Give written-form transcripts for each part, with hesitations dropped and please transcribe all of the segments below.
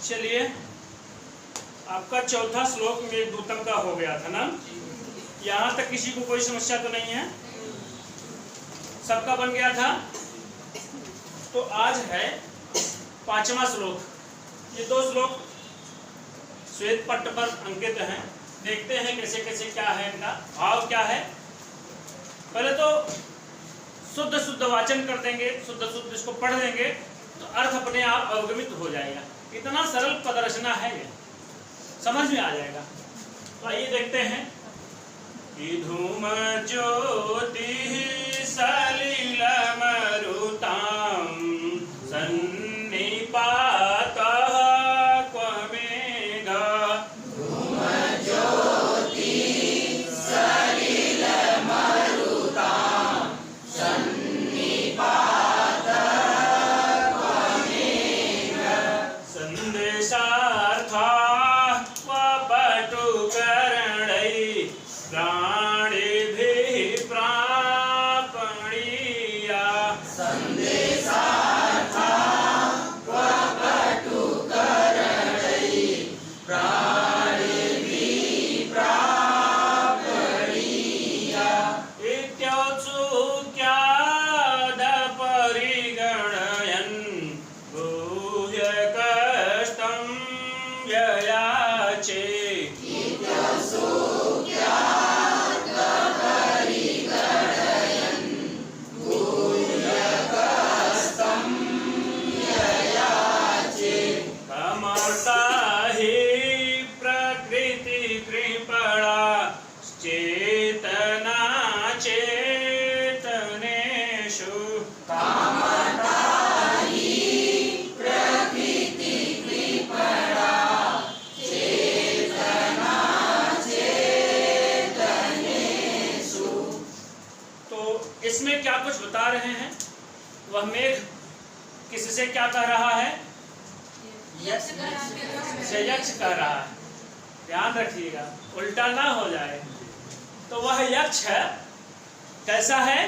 चलिए, आपका चौथा श्लोक मेघदूतम का हो गया था ना। यहाँ तक किसी को कोई समस्या तो नहीं है, सबका बन गया था। तो आज है पांचवा श्लोक। ये दो श्लोक श्वेत पट्ट पर अंकित हैं। देखते हैं कैसे कैसे क्या है, इनका भाव क्या है। पहले तो शुद्ध शुद्ध वाचन कर देंगे, शुद्ध शुद्ध इसको पढ़ देंगे तो अर्थ अपने आप अवगमित हो जाएगा। इतना सरल पद रचना है, ये समझ में आ जाएगा। तो आइए देखते हैं कि धूम ज्योति सलिल मरुताम सन्निपात बता रहे हैं। वह मेघ किससे क्या कह रहा है? यक्ष कह रहा है। ध्यान रखिएगा, उल्टा ना हो जाए। तो वह यक्ष है, कैसा है?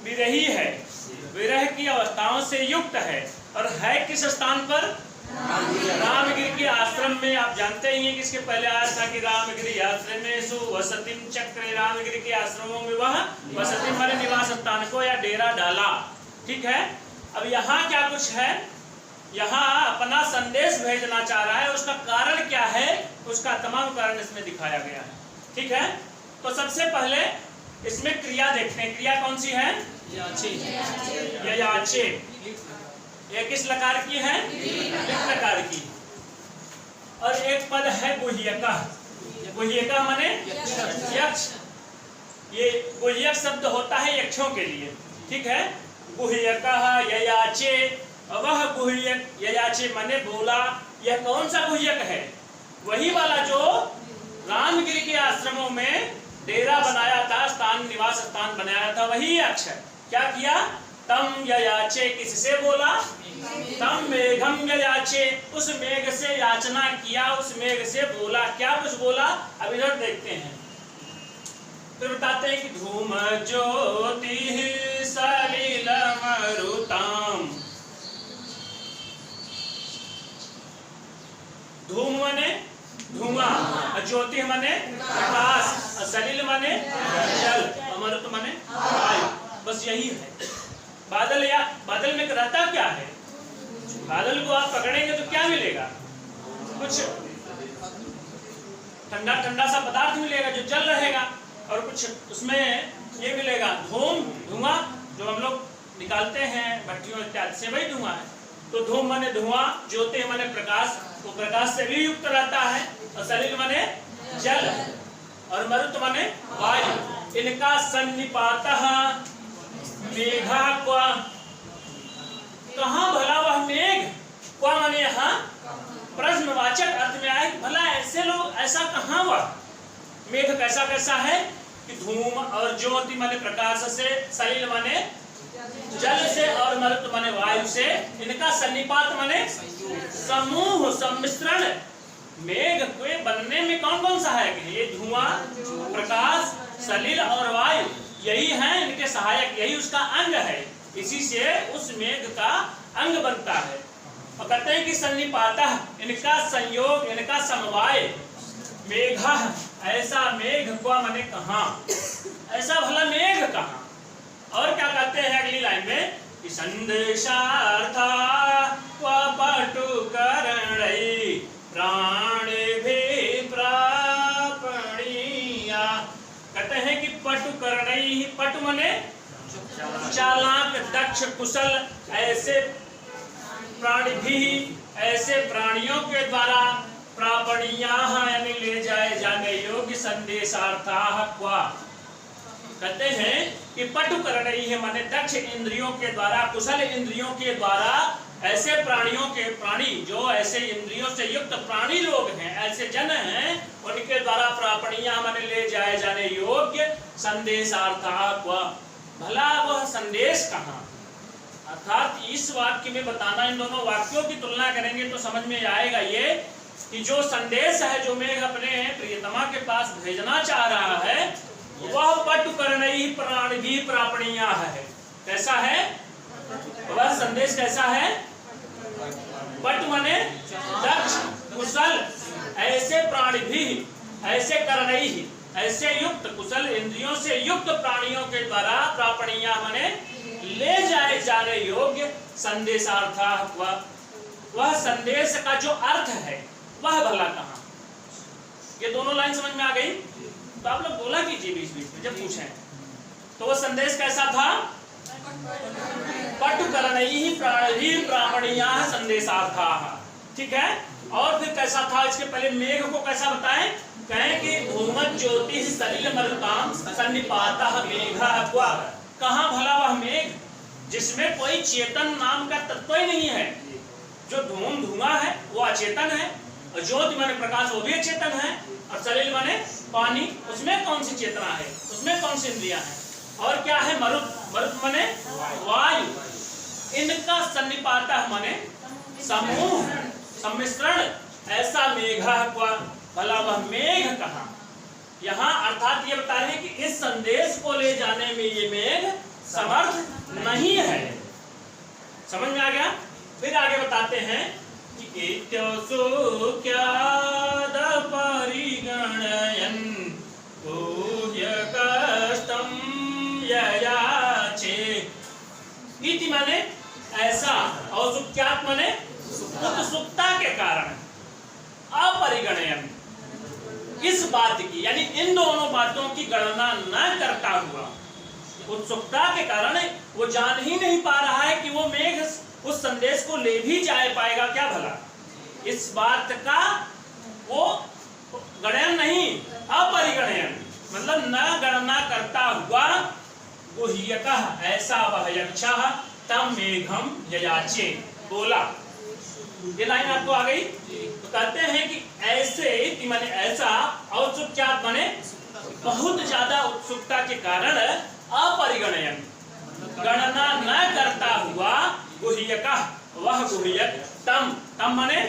विरही है, विरह की अवस्थाओं से युक्त है। और है किस स्थान पर? रामगिरी के आश्रम में। आप जानते ही हैं कि इसके पहले आया था कि रामगिरी आश्रमेषु वसतिम चक्रे। रामगिरी के आश्रमों में वह वसति माने निवास स्थान को या डेरा डाला। ठीक है। अब यहाँ क्या कुछ है? यहाँ अपना संदेश भेजना चाह रहा है। उसका कारण क्या है? उसका तमाम कारण इसमें दिखाया गया है। ठीक है। तो सबसे पहले इसमें क्रिया देखते हैं। क्रिया कौन सी है? याचे। ये किस लकार की है? लिट लकार की। और एक पद है गुह्यका। गुह्यका माने यक्ष। ये गुह्यक शब्द होता है यक्षों के लिए। ठीक है। गुह्यका ययाचे। वह गुह्यक ययाचे माने बोला। यह कौन सा गुह्यक है? वही वाला जो रामगिरी के आश्रमों में डेरा बनाया था, स्थान निवास स्थान बनाया था, वही यक्ष है। क्या किया? तम ययाचे। किससे बोला? तम मेघम ययाचे। उस मेघ से याचना किया, उस मेघ से बोला। क्या कुछ बोला? अब इधर देखते हैं। फिर बताते हैं कि धूम ज्योति सलिल मरुताम। धूम माने धुआं, ज्योति माने प्रकाश, सलिल माने जल, अमृत माने वायु। बस यही है। बादल या बादल में रहता क्या है? बादल को आप पकड़ेंगे तो क्या मिलेगा? कुछ ठंडा ठंडा सा पदार्थ मिलेगा जो जल रहेगा, और कुछ उसमें ये मिलेगा धुआं जो हम लोग निकालते हैं भट्टियों इत्यादि से, वही धुआं है। तो धूम माने धुआं, ज्योति माने प्रकाश, वो प्रकाश से भी युक्त रहता है। और सलिल माने जल, और मरुत माने वायु। इनका सन्निपातः मेघा क्वा। कहाँ भला वह मेघ? क्वा माने यहाँ प्रश्नवाचक अर्थ में आए। भला ऐसे लोग, ऐसा कहाँ वह मेघ कैसा कैसा है? कि धूम और ज्योति माने प्रकाश से, सलिल माने जल से, और मरुत माने वायु से। इनका सन्निपात माने समूह, सम्मिश्रण। मेघ के बनने में कौन कौन सहायक है? ये धुआं, प्रकाश, सलिल और वायु, यही है इनके सहायक, यही उसका अंग है। इसी से उस मेघ का अंग बनता है। और कहते हैं हैं कि सन्निपातः, इनका संयोग, इनका समवाय, मेघा, ऐसा मेघ को माने कहाँ, ऐसा भला मेघ कहाँ। और क्या कहते हैं अगली लाइन में कि संदेशार्था पटुकरणै प्राणिभिः प्रापणीया। कहते हैं कि पटुकरणै, पटु माने चालाक, दक्ष, कुशल, ऐसे प्राणी भी, ऐसे प्राणियों के द्वारा प्रापणीया यानी ले जाए जाने योग्य संदेशार्थाः क्वा। कहते हैं कि पटुकरणई है माने दक्ष इंद्रियों के द्वारा, कुशल इंद्रियों के द्वारा ऐसे प्राणियों के, प्राणी जो ऐसे इंद्रियों से युक्त प्राणी लोग हैं, ऐसे जन हैं, उनके द्वारा प्रापणीया माने ले जाए जाने योग्य संदेशार्थाः क्वा। भला वह संदेश कहाँ। अर्थात इस वाक्य में बताना, इन दोनों वाक्यों की तुलना करेंगे तो समझ में आएगा ये कि जो संदेश है, जो मेघ अपने प्रियतमा के पास भेजना चाह रहा है, वह पटुकरणई प्राणिभिः प्रापणीया है। कैसा है वह संदेश, कैसा है? पटु माने दक्ष, कुशल, ऐसे प्राणिभिः, ऐसे करणई, ऐसे युक्त, कुशल इंद्रियों से युक्त प्राणियों के द्वारा प्रापणीया माने ले जाए जाने योग्य संदेशार्थाः क्वा। वह संदेश का जो अर्थ है वह भला कहाँ। ये दोनों लाइन समझ में आ गई? तो आप लोग बोला कीजिए बीच बीच में जब पूछें। तो वह संदेश कैसा था? पटुकरणैः प्राणिभिः प्रापणीयाः संदेशार्थाः। ठीक है। और फिर कैसा था? इसके पहले मेघ को कैसा बताएं? कहें कि धूमज्योतिः ज्योतिः सलिल मरुतां सन्निपातः मेघः क्वा। कहाँ भला वह मेघ जिसमें कोई चेतन नाम का तत्व ही नहीं है। जो धुआं है वो अचेतन है, और ज्योति माने प्रकाश वो भी अचेतन है, और सलिल माने पानी, उसमें कौन सी चेतना है, उसमें कौन सी इंद्रियां हैं। और क्या है? मरुत, मरुत माने वायु। इनका सन्निपातः माने समूह, सम्मिश्रण, ऐसा मेघा क्वा। भला वह मेघ कहाँ। यहाँ अर्थात ये बता रहे हैं कि इस संदेश को ले जाने में ये मेघ समर्थ नहीं है। समझ में आ गया? फिर आगे बताते हैं कि इत्योसुक्याद परिगणयन् गुह्यकस्तं ययाचे। इति माने ऐसा, और सुक्यात माने उत्सुकता के कारण, अपरिगणयन् इस बात की, यानी इन दोनों बातों की गणना न करता हुआ, उत्सुकता के कारण वो जान ही नहीं पा रहा है कि वो मेघ उस संदेश को ले भी जाए पाएगा क्या भला। इस बात का वो गणन नहीं, अपरिगणयन मतलब न गणना करता हुआ, गुह्यकः ऐसा वह यक्षः तम मेघम ययाचे बोला। ये लाइन आपको आ गई? तो कहते हैं कि ऐसे माने ऐसा, औत्सुक्यात माने बहुत ज्यादा उत्सुकता के कारण, अपरिगणयन गणना न करता हुआ, गुह्यकः वह गुह्यक, तम, तम माने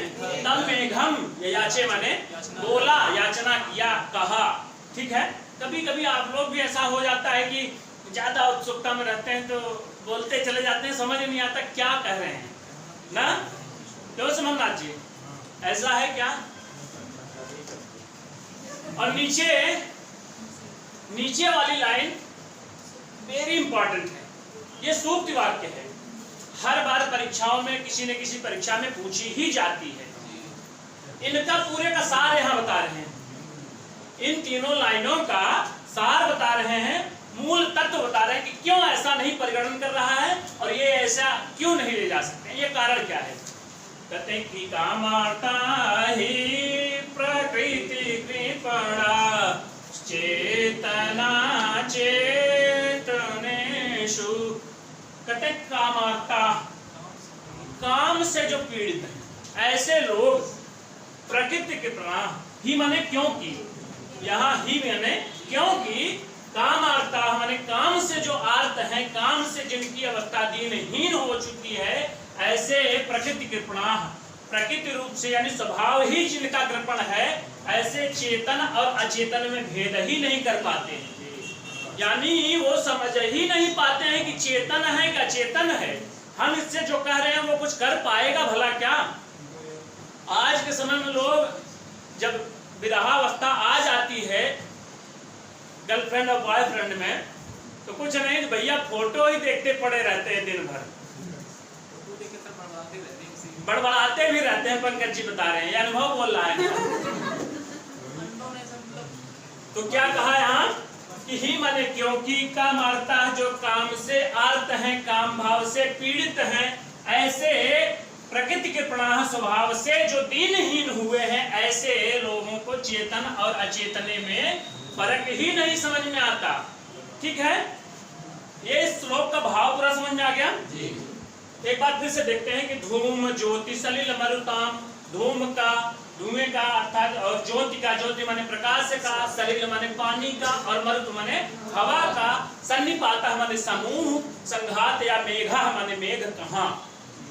तम मेघम ययाचे माने बोला, याचना किया, कहा। ठीक है। कभी कभी आप लोग भी ऐसा हो जाता है कि ज्यादा उत्सुकता में रहते हैं तो बोलते चले जाते हैं, समझ नहीं आता क्या कह रहे हैं ना। क्यों समझना चाहिए, ऐसा है क्या। और नीचे वाली लाइन वेरी इंपॉर्टेंट है, ये सूक्ति वाक्य है, हर बार परीक्षाओं में किसी न किसी परीक्षा में पूछी ही जाती है। इनका पूरे का सार यहाँ बता रहे हैं, इन तीनों लाइनों का सार बता रहे हैं, मूल तत्व बता रहे हैं कि क्यों ऐसा नहीं परिगणन कर रहा है और ये ऐसा क्यों नहीं ले जा सकते, ये कारण क्या है। कहते हैं कि कामार्ता ही प्रकृति कृपणा चेतना चेतनेषु। कहते हैं कामार्ता, काम से जो पीड़ित हैं ऐसे लोग, प्रकृति कृपणा ही माने क्योंकि, यहाँ ही माने क्योंकि, कामार्ता माने काम से जो आर्त हैं, काम से जिनकी अवस्था दीनहीन हो चुकी है, ऐसे प्रकृति कृपणा, प्रकृति रूप से यानी स्वभाव ही जिनका कृपण है, ऐसे चेतन और अचेतन में भेद ही नहीं कर पाते हैं। यानी वो समझ ही नहीं पाते हैं कि चेतन है कि अचेतन है। हम इससे जो कह रहे हैं वो कुछ कर पाएगा भला क्या, समय में लोग जब विवाहावस्था आ जाती है गर्लफ्रेंड और बॉयफ्रेंड में, तो कुछ नहीं भैया फोटो ही देखते पड़े रहते हैं दिन भर, बड़बड़ाते भी रहते हैं। पंकज जी बता रहे हैं, ये अनुभव बोल रहा है। तो क्या कहा यहाँ कि ही माने क्योंकि का मारता है जो काम से आर्त हैं, काम भाव से पीड़ित हैं, ऐसे प्रकृति के प्रणाह स्वभाव से जो दीनहीन हुए हैं, ऐसे लोगों को चेतन और अचेतने में फर्क ही नहीं समझ में आता। ठीक है, ये श्लोक का भाव पूरा समझ में आ गया जी। एक बार फिर से देखते हैं कि धूम ज्योति सलिल मरुताम, धूम का धुएं का अर्थात और ज्योति का, ज्योति माने प्रकाश का, सलिल माने पानी का और मरुत माने हवा का, सन्निपात माने समूह, संघात या मेघा माने मेघ कहाँ,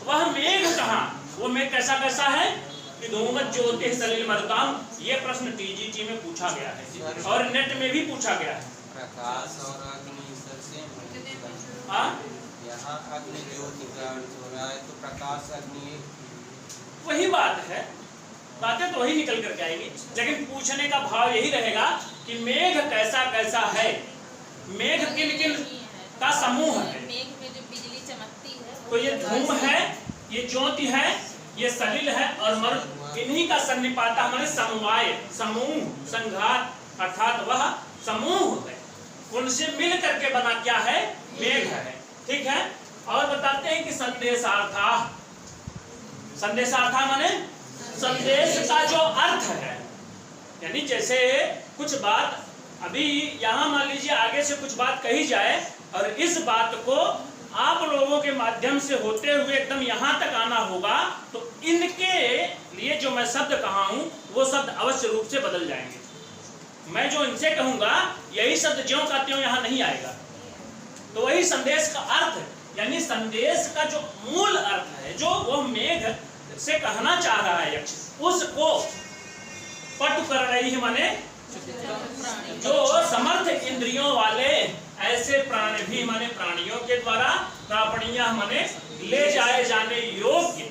वह मेघ कहाँ, वो मेघ कैसा कैसा है कि धूम ज्योति सलिल मरुताम। ये प्रश्न टीजीटी में पूछा गया है और नेट में भी पूछा गया है। प्रकाश और अग्नि सबसे यहाँ अग्नि ज्योति का अर्थ हो रहा है, तो प्रकाश अग्नि वही बात है, बातें तो वही निकल करके आएंगी, लेकिन पूछने का भाव यही रहेगा कि मेघ कैसा कैसा है, मेघ किन किन का समूह है। मेघ में जो बिजली चमकती है, तो ये धूम है, ये ज्योति है, ये सलिल है और मरुत, इन्हीं का सन्निपाता हमारे समवाय, समूह, संघात अर्थात वह समूह है, उनसे मिल करके बना क्या है, मेघ है। ठीक है, और बताते हैं कि संदेशार्था, संदेशार्था माने संदेश का जो अर्थ है, यानी जैसे कुछ बात अभी यहाँ मान लीजिए आगे से कुछ बात कही जाए और इस बात को आप लोगों के माध्यम से होते हुए एकदम यहाँ तक आना होगा, तो इनके लिए जो मैं शब्द कहा हूँ वो शब्द अवश्य रूप से बदल जाएंगे। मैं जो इनसे कहूँगा यही शब्द ज्यों का त्यों यहाँ नहीं आएगा। तो वही संदेश का अर्थ, यानी संदेश का जो मूल अर्थ है, जो वो मेघ से कहना चाह रहा है यक्ष, उसको पटु कर रही माने जो समर्थ इंद्रियों वाले ऐसे प्राण भी माने प्राणियों के द्वारा प्रापणीय माने ले जाए जाने योग्य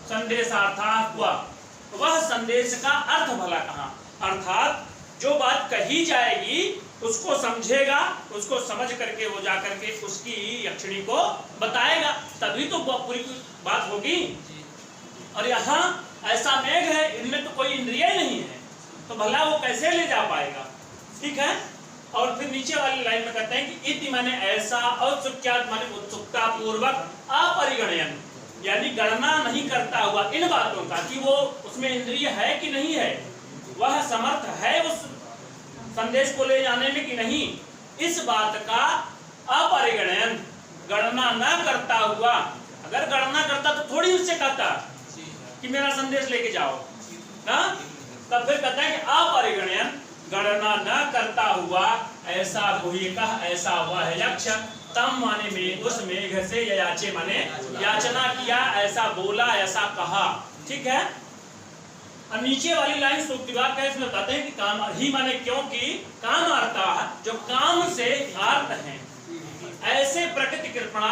संदेशार्था हुआ। वह संदेश का अर्थ भला कहाँ, अर्थात जो बात कही जाएगी उसको समझेगा, उसको समझ करके वो जा करके उसकी यक्षिणी को बताएगा, तभी तो पूरी बात होगी। और यहाँ ऐसा मेघ है, इनमें तो कोई इंद्रिय नहीं है, तो भला वो कैसे ले जा पाएगा। ठीक है, और फिर नीचे वाली लाइन में कहते हैं कि इति माने ऐसा, औत्सुक्यात् माने उत्सुकता पूर्वक, अपरिगणयन यानी गणना नहीं करता हुआ इन बातों का कि वो उसमें इंद्रिय है कि नहीं है, वह समर्थ है उस संदेश को ले जाने में कि नहीं, इस बात का अपरिगणयन गणना न करता हुआ। अगर गणना करता तो थोड़ी उससे कहता कि मेरा संदेश लेके जाओ ना, तब फिर कहता है कि अपरिगणयन गणना न करता हुआ ऐसा गुह्यकः ऐसा वह यक्ष, तम माने में उस मेघ से याचे माने याचना किया, ऐसा बोला, ऐसा कहा। ठीक है, और नीचे वाली लाइन सूक्तिवाद का इसमें बताते हैं कि काम ही माने क्योंकि काम अर्था, जो काम से आर्त हैं, ऐसे प्रकृति कृपणा,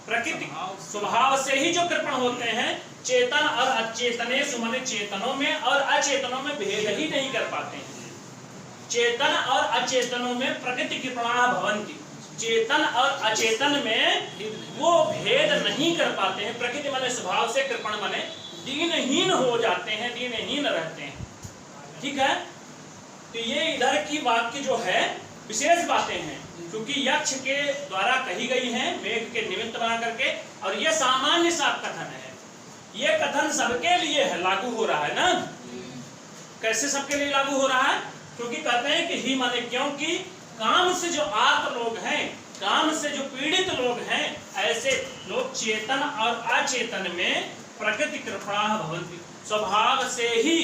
प्रकृति स्वभाव से ही जो कृपण होते हैं, चेतन और अचेतने माने चेतनों में और अचेतनों में भेद ही नहीं कर पाते हैं। चेतन और अचेतनों में प्रकृति कृपणा भवन्ति, चेतन और अचेतन में वो भेद नहीं कर पाते हैं। प्रकृति माने स्वभाव से, कृपण माने दीनहीन हो जाते हैं, दीनहीन रहते हैं। ठीक है, तो ये इधर की वाक्य जो है विशेष बातें हैं, क्योंकि यक्ष के द्वारा कही गई हैं मेघ के निमित्त बना करके, और ये सामान्य सा कथन है, ये कथन सबके लिए है, लागू हो रहा है ना। कैसे सबके लिए लागू हो रहा है, क्योंकि कहते हैं कि ही माने क्योंकि काम से जो आर्त लोग हैं, काम से जो पीड़ित लोग हैं, ऐसे लोग चेतन और अचेतन में प्रकृति कृपणा भवन्ति, स्वभाव से ही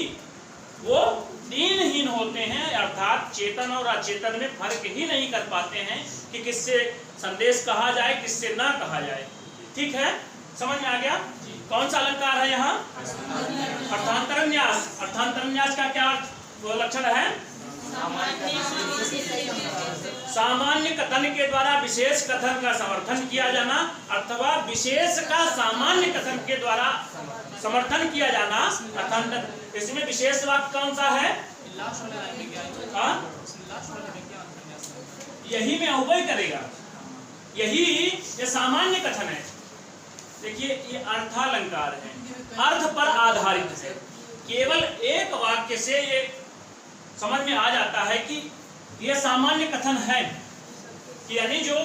वो दीनहीन होते हैं, अर्थात चेतन और अचेतन में फर्क ही नहीं कर पाते हैं कि किससे संदेश कहा जाए, किससे ना कहा जाए। ठीक है, समझ में आ गया। कौन सा अलंकार है यहाँ, अर्थांतरन्यास। अर्थांतरन्यास का क्या वो लक्षण है, सामान्य कथन के द्वारा विशेष कथन का समर्थन किया जाना, अथवा विशेष का सामान्य कथन के द्वारा समर्थन किया जाना अखंड। इसमें विशेष वाक्य कौन सा है? यही में अहुवई करेगा, यही ये सामान्य कथन है। देखिए ये अर्थालंकार है, अर्थ पर आधारित है। केवल एक वाक्य से ये समझ में आ जाता है कि ये सामान्य कथन है कि यानी जो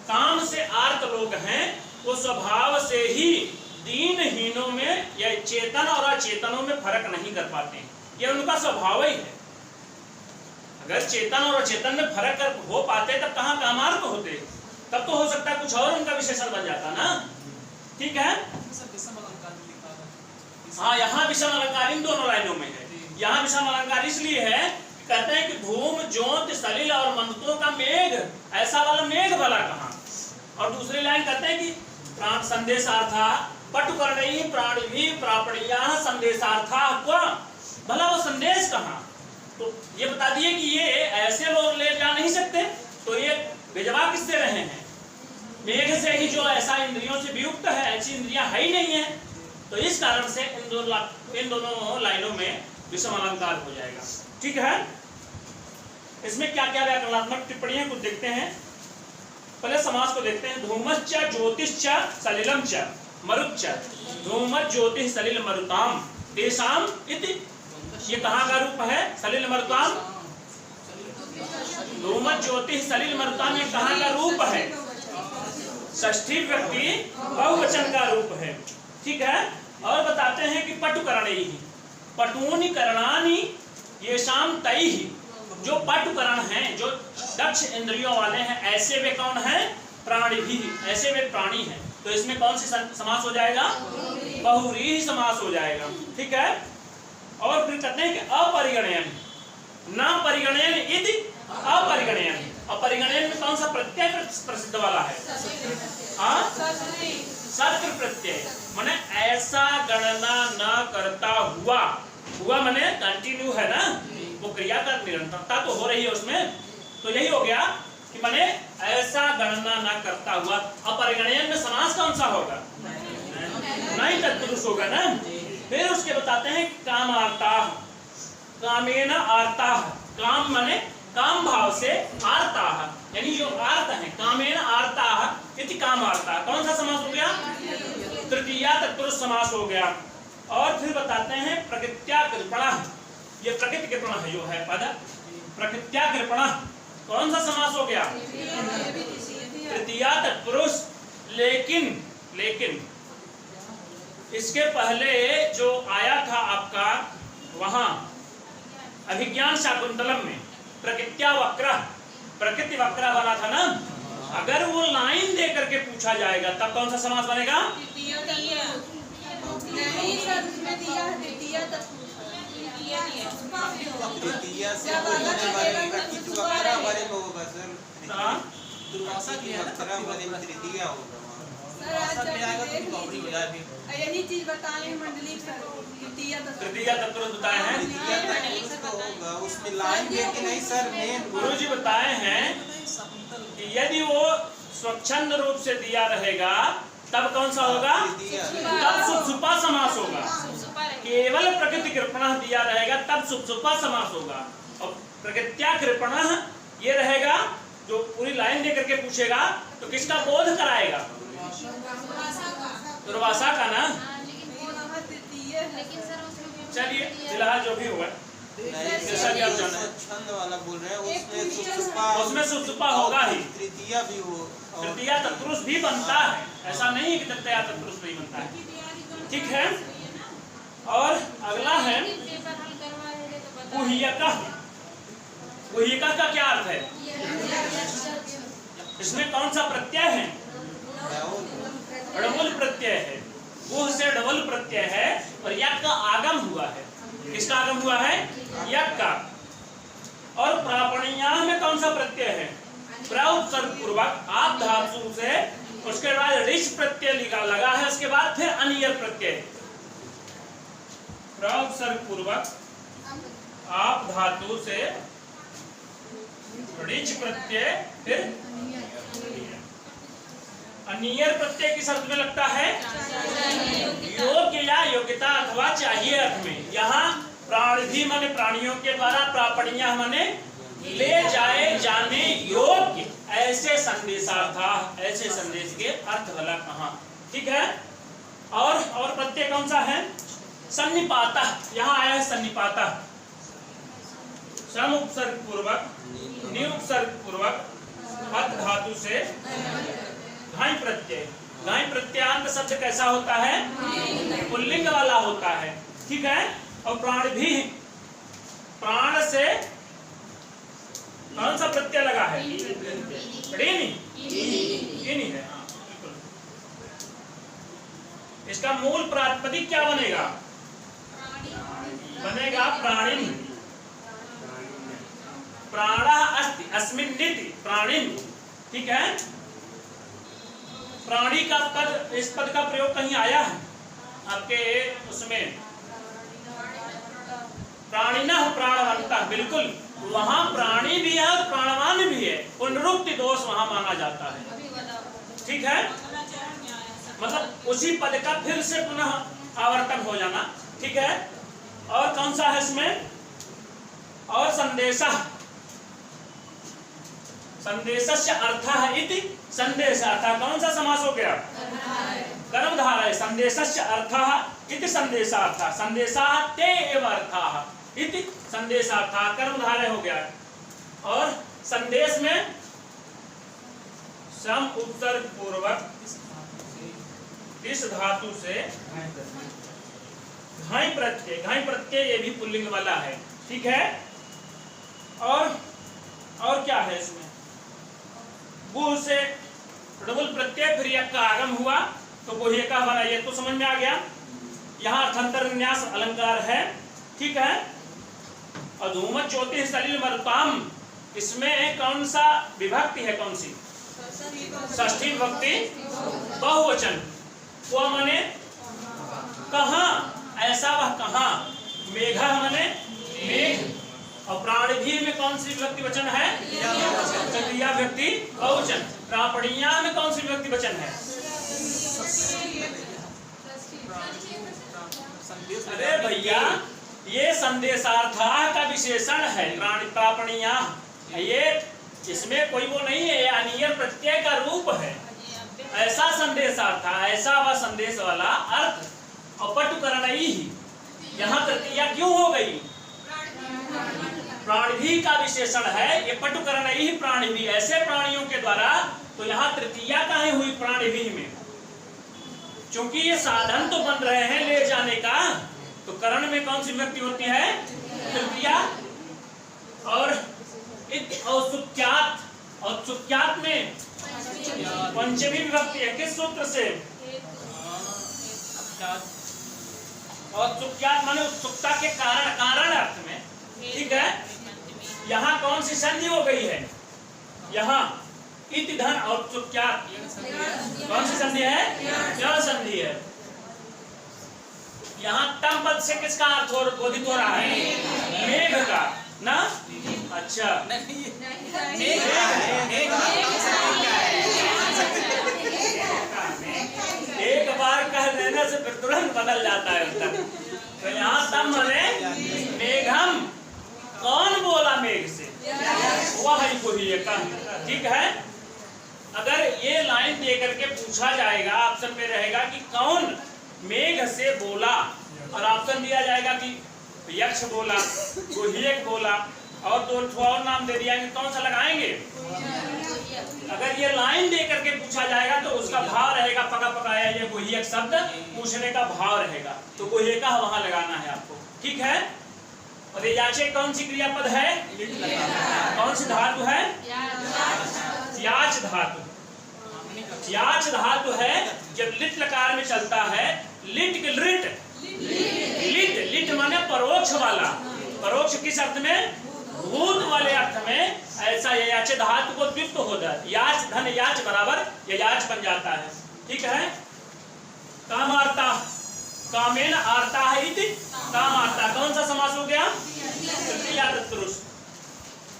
काम से आर्त लोग हैं वो स्वभाव से ही दीनहीनों में या चेतन और अचेतनों में फर्क नहीं कर पाते, ये उनका स्वभाव ही है। अगर चेतन और अचेतन में फर्क हो पाते तब कहाँ कामार्थ होते, तब तो हो सकता है कुछ और उनका विशेषण बन जाता ना। ठीक है, हाँ यहाँ विषम अलंकार इन दोनों लाइनों में है। यहाँ विषम अलंकार इसलिए है, कहते हैं कि धूम ज्योत सलिल और मंत्रों का मेघ, ऐसा वाला मेघ भला कहाँ। और दूसरी लाइन कहते हैं कि प्राण संदेशार्था पटुकर्णी प्राणी प्रापणिया संदेशार्था, भला वो संदेश कहाँ। तो ये बता दिए कि ये ऐसे लोग ले जा नहीं सकते, तो ये भेजवा किससे रहे हैं? मेघ से ही, जो ऐसा इंद्रियों से वियुक्त है, ऐसी इंद्रियां है ही नहीं है। तो इस कारण से इन दोनों लाइनों में विषम अलंकार हो जाएगा। ठीक है, इसमें क्या क्या व्याकरणात्मक टिप्पणियां कुछ देखते हैं। पहले समास को देखते हैं। धूमश्च ज्योतिश्च सलिलम च मरुच्च, धूमच ज्योतिष सलिल मरुताम तेषाम इति। ये कहाँ का रूप है? सलिल मरुताम। धूमच ज्योतिष सलिल मरुताम, ये कहाँ का रूप है? षष्ठी व्यक्ति बहुवचन का रूप है। ठीक है, और बताते हैं कि पटुकरणी, पटूनि करणानि ये शाम तई, जो पटुकरण हैं, जो दक्ष इंद्रियों वाले हैं, ऐसे वे कौन हैं? प्राणी भी, ऐसे वे प्राणी हैं। तो इसमें कौन सी समास हो जाएगा? बहुव्रीहि समास हो जाएगा। ठीक है, और फिर कहते हैं कि अपरिगणयन, न परिगणयन इति अपरिगणयन। अपरिगणयन में कौन सा प्रत्यय प्रसिद्ध वाला है? सत्र प्रत्यय, माने ऐसा गणना न करता हुआ, हुआ माने कंटिन्यू है ना, वो क्रिया का निरंतरता तो हो रही है उसमें। तो यही हो गया कि माने ऐसा गणना न करता हुआ। अपरिगणयन में समास कौन सा होगा? नहीं, तत्पुरुष होगा ना। फिर उसके बताते हैं कामार्ता, कामेन आर्ता, काम माने काम भाव से आर्ता, यानी जो आर्त है, कामेन आर्ता इति कामार्ता। कौन सा समास हो गया? तृतीया तत्पुरुष समास हो गया। और फिर बताते हैं प्रकृत्या कृपणा, ये प्रकृति कृपण है जो है पद, प्रकृत्या कृपणा कौन सा समास हो गया? तृतीया तत्पुरुष। लेकिन इसके पहले जो आया था आपका वहां अभिज्ञान शाकुंतलम में प्रकृत्या वक्र, प्रकृति वक्र वाला था ना, अगर वो लाइन दे करके पूछा जाएगा तब कौन सा समास बनेगा? यही चीज बताए मंडली तृतीया तत्पुरुष बताए हैं। उसमें लाइन देके नहीं सर, गुरु जी बताए हैं कि यदि वो स्वच्छंद रूप से दिया रहेगा तब कौन सा होगा? तब सुप्सुपा समास होगा। केवल प्रकृति कृपणः दिया रहेगा तब सुप्सुपा समास होगा। और प्रकृत्या कृपणः ये रहेगा, जो पूरी लाइन दे करके पूछेगा तो किसका बोध कराएगा? दुर्वासा का ना। चलिए फिलहाल जो भी हुआ, जैसा कि आप जाने छंद वाला बोल रहे हैं, उसमें सुप्सुपा होगा ही। तृतीया भी हो, तृतीया तत्पुरुष भी बनता है, ऐसा नहीं है कि तृतीया तत्पुरुष नहीं बनता है। ठीक है, और अगला है गुह्यका। गुह्यका का क्या अर्थ है? इसमें कौन सा प्रत्यय है? डबल प्रत्यय है। गुह से डबल प्रत्यय है और यक का आगम हुआ है। किसका आगम हुआ है? यक का। और प्रापणिया में कौन सा प्रत्यय है? प्रउत्सर्ग पूर्वक आप धातु से, उसके बाद ऋच प्रत्यय लगा है, उसके बाद फिर अनियर प्रत्यय। प्रउत्सर्ग पूर्वक आप धातु से ऋच प्रत्यय, फिर अनियर प्रत्यय किस अर्थ में लगता है? योग्य या योग्यता अथवा चाहिए अर्थ में। यहाँ प्राणी माने प्राणियों के द्वारा, प्रापणिया माने ले जाए जाने योग्य, ऐसे संदेशार्थ, ऐसे संदेश के अर्थ वाला कहा। ठीक है। और प्रत्यय कौन सा है? सन्निपाता। यहाँ आया है सन्निपाता, सम उपसर्ग पूर्वक निउपसर्ग पूर्वक अत धातु से घाई प्रत्यय। घाई प्रत्यांत शब्द कैसा होता है? पुल्लिंग वाला होता है। ठीक है। और प्राण भी, प्राण से कौन सा प्रत्यय लगा है? इनी है। हाँ, बिल्कुल। इसका मूल प्रातिपदिक क्या बनेगा? बनेगा प्राणिन। प्राणः अस्ति अस्मिन् नीति प्राणिन। ठीक है। प्राणी का पद, इस पद का प्रयोग कहीं आया है आपके उसमें? प्राणिनः प्राणवन्तः, बिल्कुल वहां प्राणी भी है और प्राणवान भी है। पुनरुक्ति दोष वहां माना जाता है। ठीक है। मतलब उसी पद का फिर से पुनः आवर्तन हो जाना। ठीक है। और कौन सा है इसमें? और संदेशा, संदेशस्य अर्थः इति संदेशार्थः। कौन सा समास हो गया? कर्मधारय है। संदेशस्य अर्थः इति संदेशार्थः, संदेशाते एव अर्थः इति संदेशार्थः, कर्मधारय हो गया। और संदेश में सम उपसर्ग पूर्वक इस धातु से घाई प्रत्यय। घाई प्रत्यय ये भी पुल्लिंग वाला है। ठीक है। और क्या है इसमें? गुह से डबल प्रत्यय, फिर यक का आगम हुआ तो गुह्य का बना। ये तो समझ में आ गया। यहाँ अर्थांतर विन्यास अलंकार है। ठीक है। अधूमत ज्योति सलिल मरुताम, इसमें कौन सा विभक्ति है? कौन सी? षष्ठी विभक्ति बहुवचन। वो माने कहाँ, ऐसा वह कहाँ। मेघा माने मेघ। और प्राणिभी में कौन सी विभक्ति वचन है? क्रिया विभक्ति बहुवचन। प्रापणिया में कौन सी विभक्ति वचन है? अरे भैया, ये संदेशार्थः का विशेषण है। प्रापणिया, ये इसमें कोई वो नहीं है, अनियर प्रत्यय का रूप है। ऐसा संदेशार्थ, ऐसा वह संदेश वाला अर्थ। और पटुकरणई, यहाँ तृतीया क्यों हो गई? प्राणिभी का विशेषण है ये। पटुकरणई प्राणिभी, ऐसे प्राणियों के द्वारा। तो यहाँ तृतीया काहे हुई प्राणिभी में? क्योंकि ये साधन तो बन रहे हैं ले जाने का। तो करण में कौन सी विभक्ति होती है? तृतीया। और औत्सुक्यात, औत्सुक्यात में पंचमी विभक्ति है। किस सूत्र से? औत्सुक्यात माने उत्सुकता के कारण, कारण अर्थ में। ठीक है। यहाँ कौन सी संधि हो गई है? यहाँ इति धन औत्सुक्यात, कौन सी संधि है? क्या संधि है? यहाँ तम पद से किसका अर्थ बोधित हो रहा है? मेघ का ना। अच्छा, एक बार कह देने से फिर तुरंत बदल जाता है उत्तर। तो यहाँ तम माने मेघम, कौन बोला मेघ से? वह ही कोई का। ठीक है। अगर ये लाइन दे करके पूछा जाएगा, ऑप्शन में रहेगा कि कौन मेघ से बोला, और ऑप्शन दिया जाएगा कि यक्ष बोला, गुह्यक बोला, और दो और नाम दे दिया कि कौन सा लगाएंगे। अगर ये लाइन दे करके पूछा जाएगा तो उसका भाव रहेगा पका पकाया, ये गुह्यक शब्द पूछने का भाव रहेगा। तो गुह्यका वहां लगाना है आपको। ठीक है। और याचे कौन सी क्रियापद है? कौन सी धातु है? याच धातु। याच धातु है। जब लिट लकार में चलता है, लिट के लिट, लिट लिट माने परोक्ष वाला। परोक्ष किस अर्थ में? भूत वाले अर्थ में। ऐसा याच धातु को द्वित्व हो जाए, याच धन याच बराबर याच बन जाता है। ठीक है। कामार्ता, कामेन आर्ता है इति कामार्ता, कौन सा समास हो गया? तृतीया तत्पुरुष।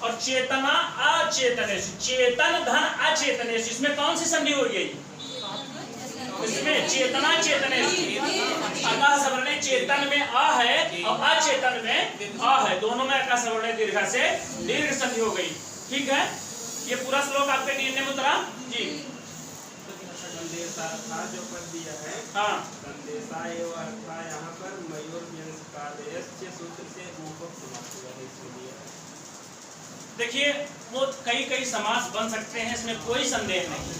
और चेतना अचेतनेश, चेतन धन अचेतनेश, इसमें कौन सी संधि हो गई? इसमें चेतना चेतने अका सवर्ण चेतन में आ है और अचेतन में आ है, दोनों में अका सवर्ण दीर्घ से दीर्घ संधि हो गई। ठीक है, ये पूरा श्लोक आपके डीएनए में उतरा जी। संदेशा जो पद दिया है, हाँ, संदेशा एवं अर्था यहाँ पर मयूर व्यंज का सूत्र से रूपक समास हुआ है, इसलिए देखिए वो कई समास बन सकते हैं, इसमें कोई संदेह नहीं।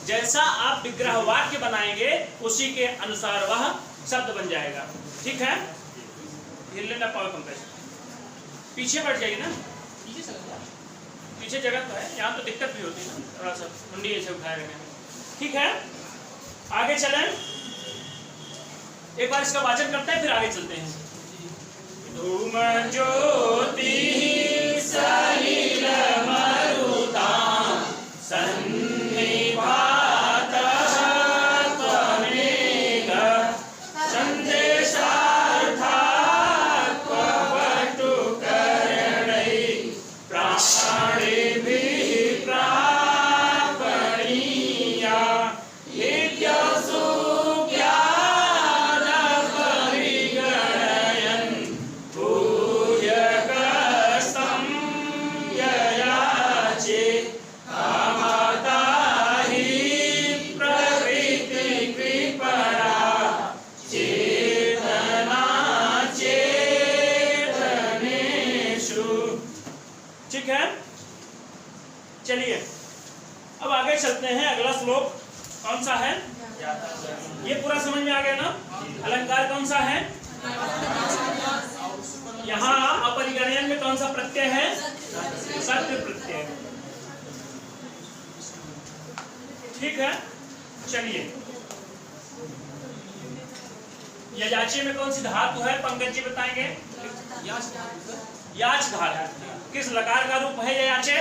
जैसा आप विग्रह वाक्य बनाएंगे उसी के अनुसार वह शब्द बन जाएगा। ठीक है, पावर कंप्रेशन पीछे बढ़ जाइए ना, पीछे जगह तो है, यहाँ तो दिक्कत भी होती है ना, थोड़ा सा मुंडी ऐसे उठाए रखने में। ठीक है, आगे चलें, एक बार इसका वाचन करते हैं फिर आगे चलते हैं। धूम ज्योति सलिल मरुतां सन्निभातः त्वमेव संदेशार्थात् वटुकरणैः प्राणिभिः प्रापणीया इत्यसु ज्ञानपरिगणयन् भूयकस्तं ययाचे कामता हि प्रकृतिकृपणा चेतना चेतनेषु। ठीक है, चलिए अब आगे चलते हैं। अगला श्लोक कौन सा है? ये पूरा समझ में आ गया ना? अलंकार कौन सा है? यहाँ अपरिगणयन में कौन सा प्रत्यय है? सत्य प्रत्यय। ठीक है, चलिए यजाचे में कौन सी धातु है? पंकज जी बताएंगे। याच धातु किस लकार का रूप है यजाचे?